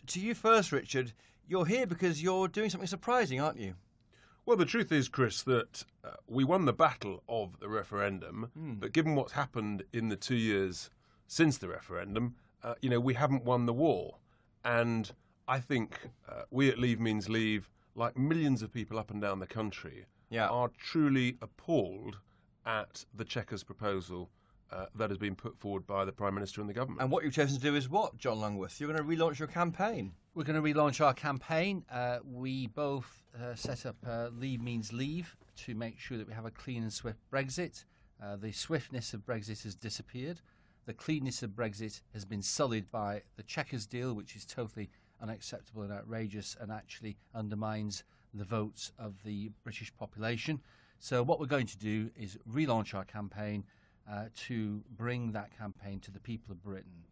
to you first, Richard. You're here because you're doing something surprising, aren't you? Well, the truth is, Chris, that we won the battle of the referendum, but given what's happened in the 2 years since the referendum, we haven't won the war. And I think we at Leave Means Leave, like millions of people up and down the country, are truly appalled at the Chequers proposal that has been put forward by the Prime Minister and the government. And what you've chosen to do is what, John Longworth? You're going to relaunch your campaign. We're going to relaunch our campaign. We both set up Leave Means Leave to make sure that we have a clean and swift Brexit. The swiftness of Brexit has disappeared. The cleanness of Brexit has been sullied by the Chequers deal, which is totally unacceptable and outrageous and actually undermines the votes of the British population. So what we're going to do is relaunch our campaign to bring that campaign to the people of Britain.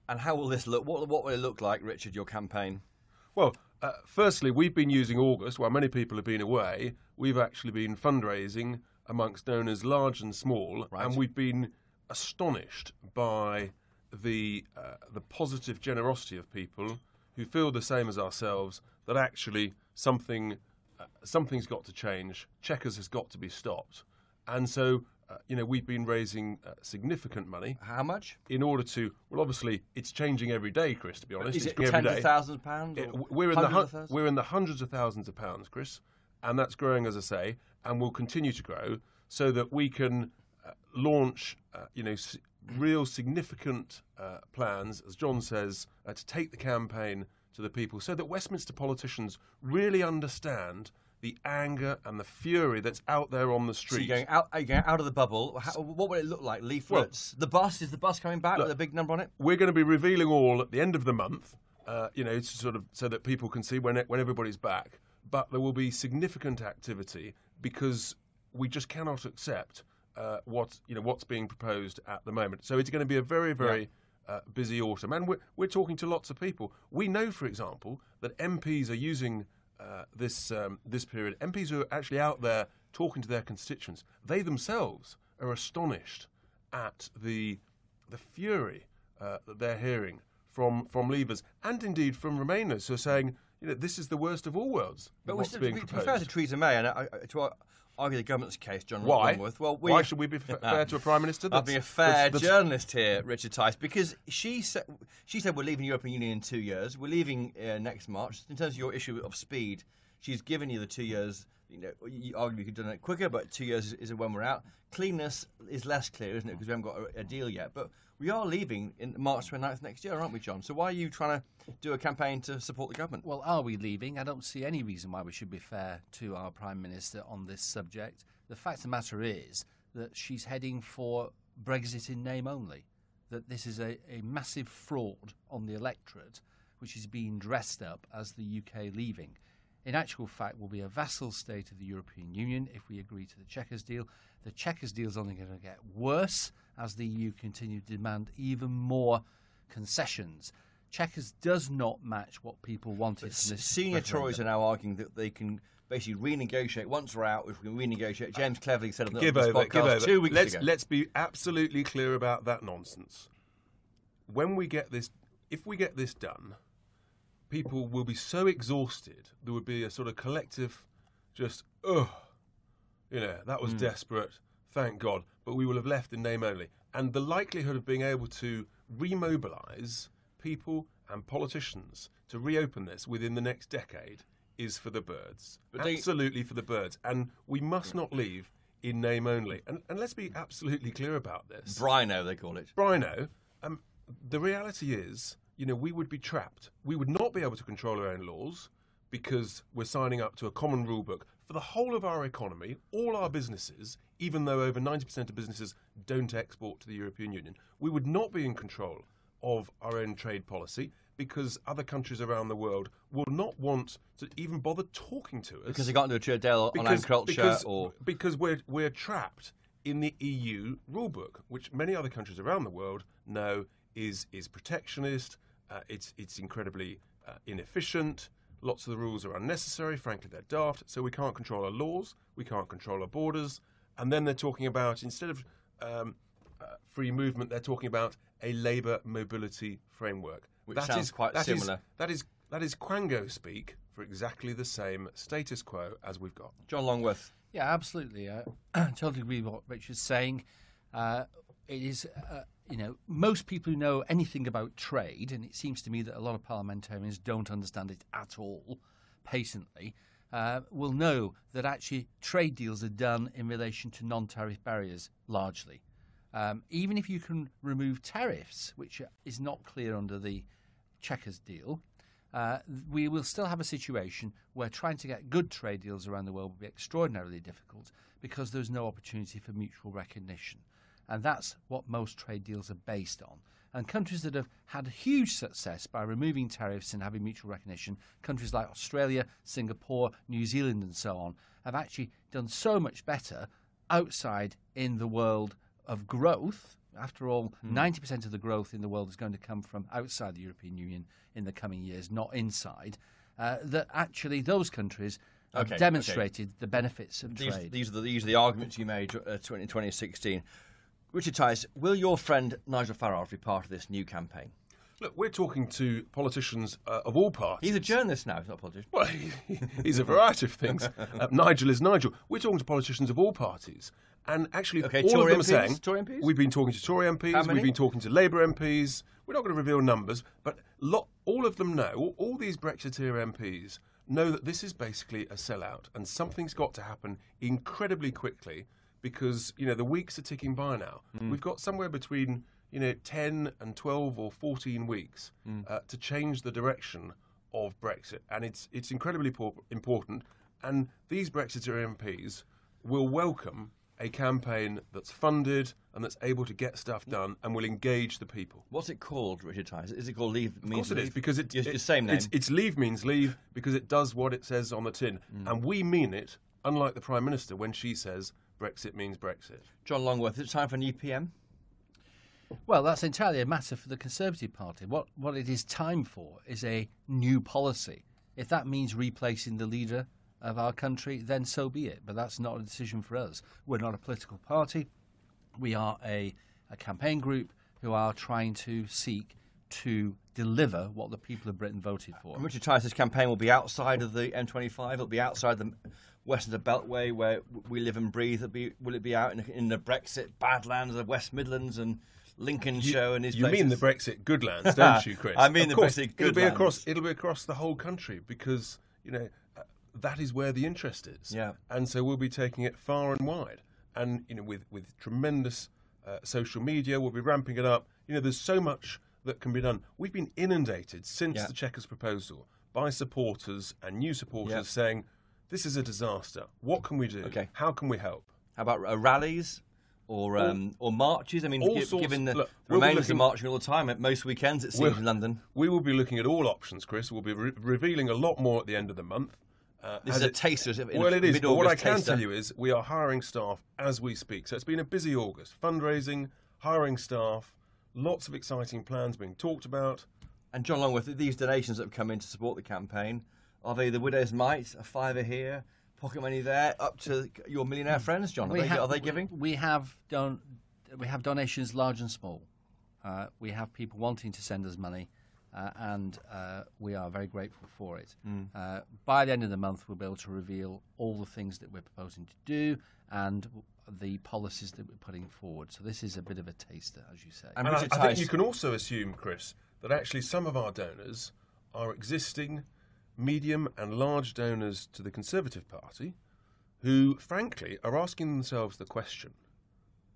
And how will this look? What will it look like, Richard, your campaign? Well, firstly, we've been using August, while many people have been away. We've actually been fundraising amongst donors large and small, and we've been astonished by the positive generosity of people who feel the same as ourselves, that actually something's got to change. Chequers has got to be stopped. And so, we've been raising significant money. How much? In order to, well, obviously, it's changing every day, Chris, to be honest. Is it tens of thousands of pounds? We're in the hundreds of thousands of pounds, Chris, and that's growing, as I say, and will continue to grow so that we can launch, real significant plans, as John says, to take the campaign to the people so that Westminster politicians really understand the anger and the fury that's out there on the street. So you're going out of the bubble. What will it look like? Leaflets? Well, is the bus coming back with a big number on it? We're going to be revealing all at the end of the month, sort of so that people can see when everybody's back. But there will be significant activity because we just cannot accept what's being proposed at the moment. So it's going to be a very, very busy autumn, and we're talking to lots of people. We know, for example, that MPs are using this period. MPs who are actually out there talking to their constituents. They themselves are astonished at the fury that they're hearing from Leavers and indeed from Remainers who are saying, this is the worst of all worlds. But what's being proposed. Fair to Theresa May, and to argue the government's case, John Longworth. Well, why should we be fair to a Prime Minister? I'll be a fair journalist here, Richard Tice, because she said we're leaving the European Union in 2 years. We're leaving next March. In terms of your issue of speed, she's given you the 2 years. You arguably could have done it quicker, but 2 years is when we're out. Cleanness is less clear, isn't it? Because we haven't got a deal yet. But we are leaving in March 29th next year, aren't we, John? So why are you trying to do a campaign to support the government? Well, are we leaving? I don't see any reason why we should be fair to our Prime Minister on this subject. The fact of the matter is that she's heading for Brexit in name only, that this is a massive fraud on the electorate, which is being dressed up as the UK leaving. In actual fact, we'll be a vassal state of the European Union if we agree to the Chequers deal. The Chequers deal is only going to get worse as the EU continue to demand even more concessions. Chequers does not match what people wanted. Senior Tories are now arguing that they can basically renegotiate. Once we're out, if we can renegotiate. James cleverly said on this podcast 2 weeks ago. Let's be absolutely clear about that nonsense. When we get this, if we get this done, people will be so exhausted, there would be a sort of collective just, that was desperate, thank God, but we will have left in name only. And the likelihood of being able to remobilise people and politicians to reopen this within the next decade is for the birds. Absolutely for the birds. And we must not leave in name only. And let's be absolutely clear about this. Brino, they call it. Brino. The reality is, we would be trapped. We would not be able to control our own laws because we're signing up to a common rule book for the whole of our economy, all our businesses, even though over 90% of businesses don't export to the European Union. We would not be in control of our own trade policy because other countries around the world will not want to even bother talking to us. Because they can't do a trade deal on agriculture because we're trapped in the EU rulebook, which many other countries around the world know is protectionist. It's incredibly inefficient. Lots of the rules are unnecessary. Frankly, they're daft. So we can't control our laws. We can't control our borders. And then they're talking about, instead of free movement, they're talking about a labour mobility framework. which sounds quite similar. That is Quango speak for exactly the same status quo as we've got. John Longworth. Yeah, absolutely. Totally agree with what Richard's saying. It is, most people who know anything about trade, and it seems to me that a lot of parliamentarians don't understand it at all, patiently, will know that actually trade deals are done in relation to non-tariff barriers, largely. Even if you can remove tariffs, which is not clear under the Chequers deal, we will still have a situation where trying to get good trade deals around the world will be extraordinarily difficult because there's no opportunity for mutual recognition. And that's what most trade deals are based on. And countries that have had huge success by removing tariffs and having mutual recognition, countries like Australia, Singapore, New Zealand and so on, have actually done so much better outside in the world of growth. After all, 90% of the growth in the world is going to come from outside the European Union in the coming years, not inside. That actually those countries have demonstrated the benefits of trade. These are the arguments you made in 2016. Richard Tice, will your friend Nigel Farage be part of this new campaign? Look, we're talking to politicians of all parties. He's a journalist now, he's not a politician. Well, he's a variety of things. Nigel is Nigel. We're talking to politicians of all parties. And actually, all Tory of them MPs? are saying... Tory MPs? We've been talking to Tory MPs, How many? we've been talking to Labour MPs. We're not going to reveal numbers, but all of them know, all these Brexiteer MPs know that this is basically a sellout and something's got to happen incredibly quickly because, the weeks are ticking by now. We've got somewhere between, 10 and 12 or 14 weeks to change the direction of Brexit. And it's incredibly important. And these Brexiteer MPs will welcome a campaign that's funded and that's able to get stuff done and will engage the people. What's it called, Richard Tice? Is it called Leave Means Of course it Leave? is, because it's the same name. It's Leave Means Leave because it does what it says on the tin. And we mean it, unlike the Prime Minister when she says Brexit means Brexit. John Longworth, is it time for a new PM? Well, that's entirely a matter for the Conservative Party. What it is time for is a new policy. If that means replacing the leader of our country, then so be it. But that's not a decision for us. We're not a political party. We are a campaign group who are trying to seek to deliver what the people of Britain voted for. And Richard Tice's campaign will be outside of the M25. It'll be outside the west of the Beltway where we live and breathe. Will it be out in the Brexit badlands of the West Midlands and Lincolnshire and these places? You mean the Brexit goodlands, don't you, Chris? I mean of the course, Brexit it'll be across the whole country because, that is where the interest is. Yeah. And so we'll be taking it far and wide. And, with tremendous social media, we'll be ramping it up. There's so much that can be done. We've been inundated since the Chequers proposal by supporters and new supporters saying, this is a disaster. What can we do? Okay. How can we help? How about rallies or marches? I mean, given the Remainers are marching all the time at most weekends, it seems, in London. We will be looking at all options, Chris. We'll be revealing a lot more at the end of the month. This is a taster. Well, it is. But what I can tell you is we are hiring staff as we speak. So it's been a busy August. Fundraising, hiring staff, lots of exciting plans being talked about. And John Longworth, these donations that have come in to support the campaign, are they the widow's mite, a fiver here, pocket money there, up to your millionaire friends, John? Are they giving? We have donations large and small. We have people wanting to send us money. And we are very grateful for it. By the end of the month, we'll be able to reveal all the things that we're proposing to do and the policies that we're putting forward. So this is a bit of a taster, as you say. And I think you can also assume, Chris, that actually some of our donors are existing medium and large donors to the Conservative Party who, frankly, are asking themselves the question.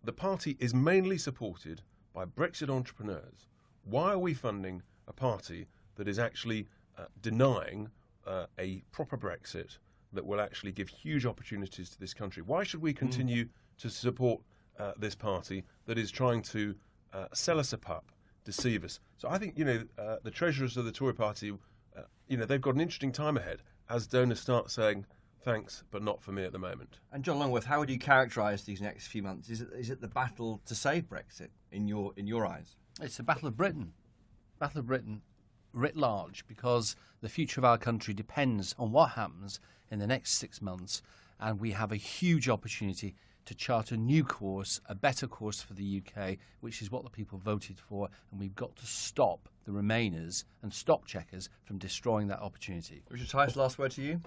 The party is mainly supported by Brexit entrepreneurs. Why are we funding a party that is actually denying a proper Brexit that will actually give huge opportunities to this country? Why should we continue to support this party that is trying to sell us a pup, deceive us? So I think, the treasurers of the Tory party, they've got an interesting time ahead as donors start saying, thanks, but not for me at the moment. And John Longworth, how would you characterise these next few months? Is it the battle to save Brexit in your eyes? It's the Battle of Britain. Battle of Britain writ large, because the future of our country depends on what happens in the next 6 months, and we have a huge opportunity to chart a new course, a better course for the UK, which is what the people voted for, and we've got to stop the Remainers and stock checkers from destroying that opportunity. Richard Tice, last word to you.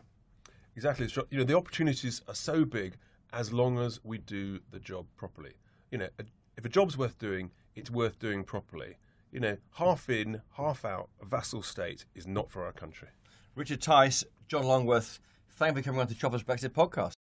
Exactly. You know, the opportunities are so big as long as we do the job properly. You know, if a job's worth doing, it's worth doing properly. You know, half in, half out, a vassal state is not for our country. Richard Tice, John Longworth, thank you for coming on to Chopper's Brexit podcast.